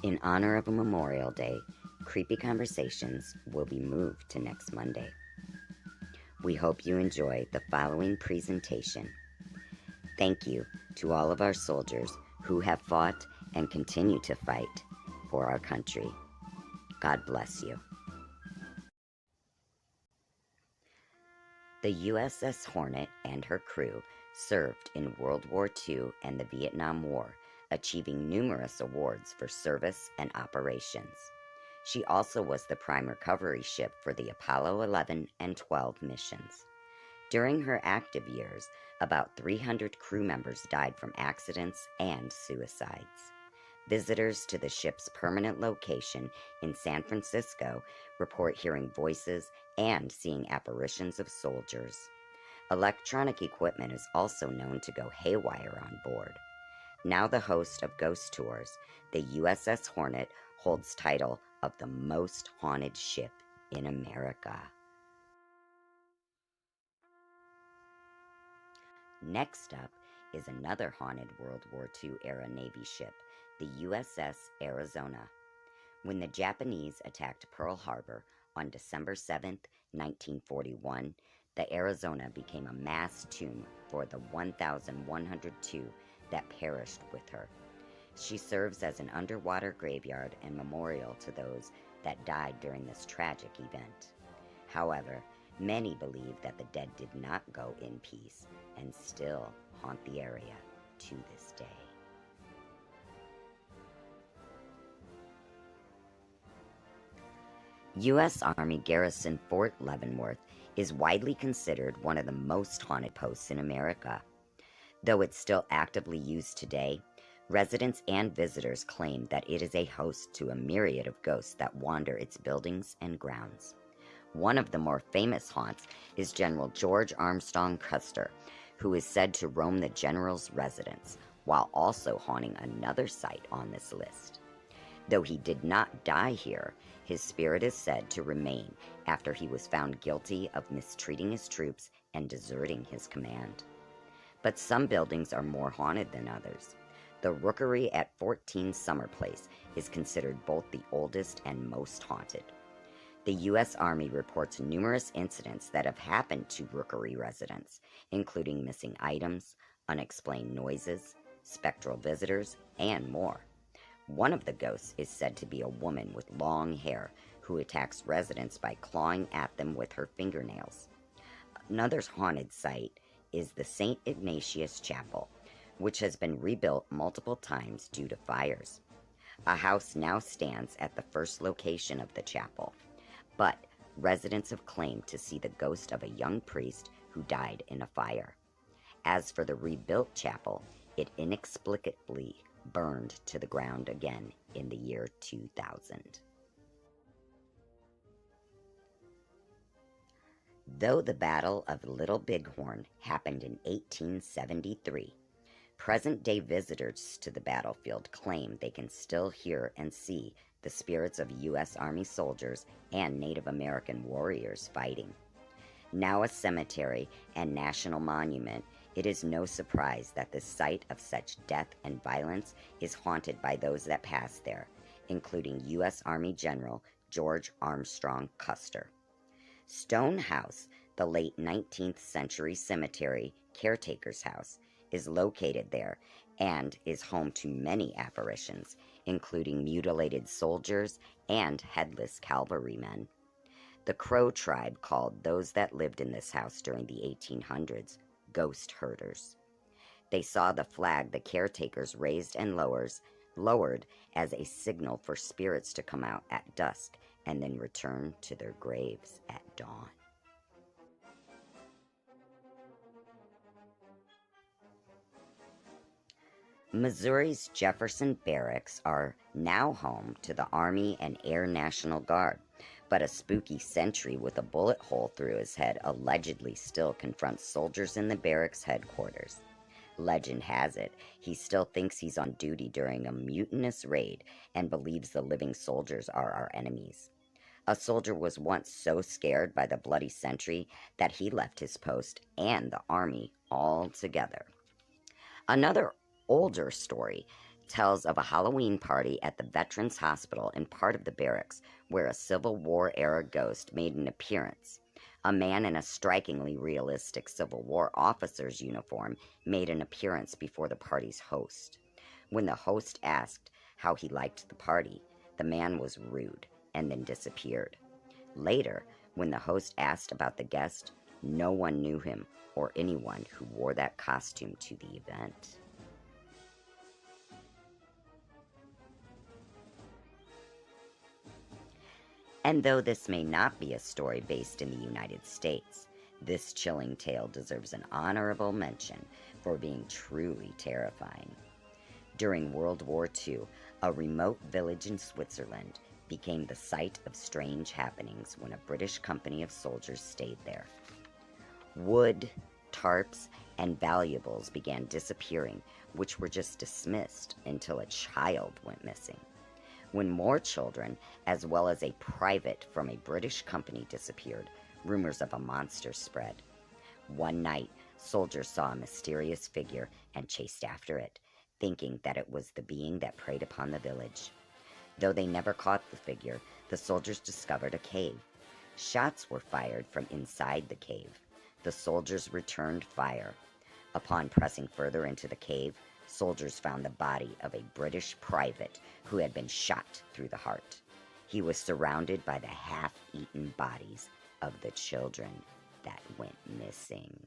In honor of a Memorial Day, Creepy Conversations will be moved to next Monday. We hope you enjoy the following presentation. Thank you to all of our soldiers who have fought and continue to fight for our country. God bless you. The USS Hornet and her crew served in World War II and the Vietnam War, achieving numerous awards for service and operations. She also was the prime recovery ship for the Apollo 11 and 12 missions. During her active years, about 300 crew members died from accidents and suicides. Visitors to the ship's permanent location in San Francisco report hearing voices and seeing apparitions of soldiers. Electronic equipment is also known to go haywire on board. Now the host of Ghost Tours, the USS Hornet holds title of the most haunted ship in America. Next up is another haunted World War II era Navy ship, the USS Arizona. When the Japanese attacked Pearl Harbor on December 7, 1941, the Arizona became a mass tomb for the 1,102 that perished with her. She serves as an underwater graveyard and memorial to those that died during this tragic event. However, many believe that the dead did not go in peace and still haunt the area to this day. U.S. Army Garrison Fort Leavenworth is widely considered one of the most haunted posts in America. Though it's still actively used today, residents and visitors claim that it is a host to a myriad of ghosts that wander its buildings and grounds. One of the more famous haunts is General George Armstrong Custer, who is said to roam the general's residence, while also haunting another site on this list. Though he did not die here, his spirit is said to remain after he was found guilty of mistreating his troops and deserting his command. But some buildings are more haunted than others. The Rookery at 14 Summer Place is considered both the oldest and most haunted. The U.S. Army reports numerous incidents that have happened to Rookery residents, including missing items, unexplained noises, spectral visitors, and more. One of the ghosts is said to be a woman with long hair who attacks residents by clawing at them with her fingernails. Another haunted site is the St. Ignatius Chapel, which has been rebuilt multiple times due to fires. A house now stands at the first location of the chapel, but residents have claimed to see the ghost of a young priest who died in a fire. As for the rebuilt chapel, it inexplicably burned to the ground again in the year 2000. Though the Battle of Little Bighorn happened in 1873, present-day visitors to the battlefield claim they can still hear and see the spirits of U.S. Army soldiers and Native American warriors fighting. Now a cemetery and national monument, it is no surprise that the site of such death and violence is haunted by those that pass there, including U.S. Army General George Armstrong Custer. Stone House, the late 19th century cemetery caretaker's house, is located there and is home to many apparitions, including mutilated soldiers and headless cavalrymen. The Crow tribe called those that lived in this house during the 1800s ghost herders. They saw the flag the caretakers raised and lowered as a signal for spirits to come out at dusk and then return to their graves at dawn. Missouri's Jefferson Barracks are now home to the Army and Air National Guard, but a spooky sentry with a bullet hole through his head allegedly still confronts soldiers in the barracks headquarters. Legend has it, he still thinks he's on duty during a mutinous raid and believes the living soldiers are our enemies. A soldier was once so scared by the bloody sentry that he left his post and the Army altogether. Another older story tells of a Halloween party at the Veterans Hospital in part of the barracks where a Civil War-era ghost made an appearance. A man in a strikingly realistic Civil War officer's uniform made an appearance before the party's host. When the host asked how he liked the party, the man was rude and then disappeared. Later, when the host asked about the guest, no one knew him or anyone who wore that costume to the event. And though this may not be a story based in the United States, this chilling tale deserves an honorable mention for being truly terrifying. During World War II, a remote village in Switzerland became the site of strange happenings when a British company of soldiers stayed there. Wood, tarps, and valuables began disappearing, which were just dismissed until a child went missing. When more children, as well as a private from a British company, disappeared, rumors of a monster spread. One night, soldiers saw a mysterious figure and chased after it, thinking that it was the being that preyed upon the village. Though they never caught the figure, the soldiers discovered a cave. Shots were fired from inside the cave. The soldiers returned fire. Upon pressing further into the cave, soldiers found the body of a British private who had been shot through the heart. He was surrounded by the half-eaten bodies of the children that went missing.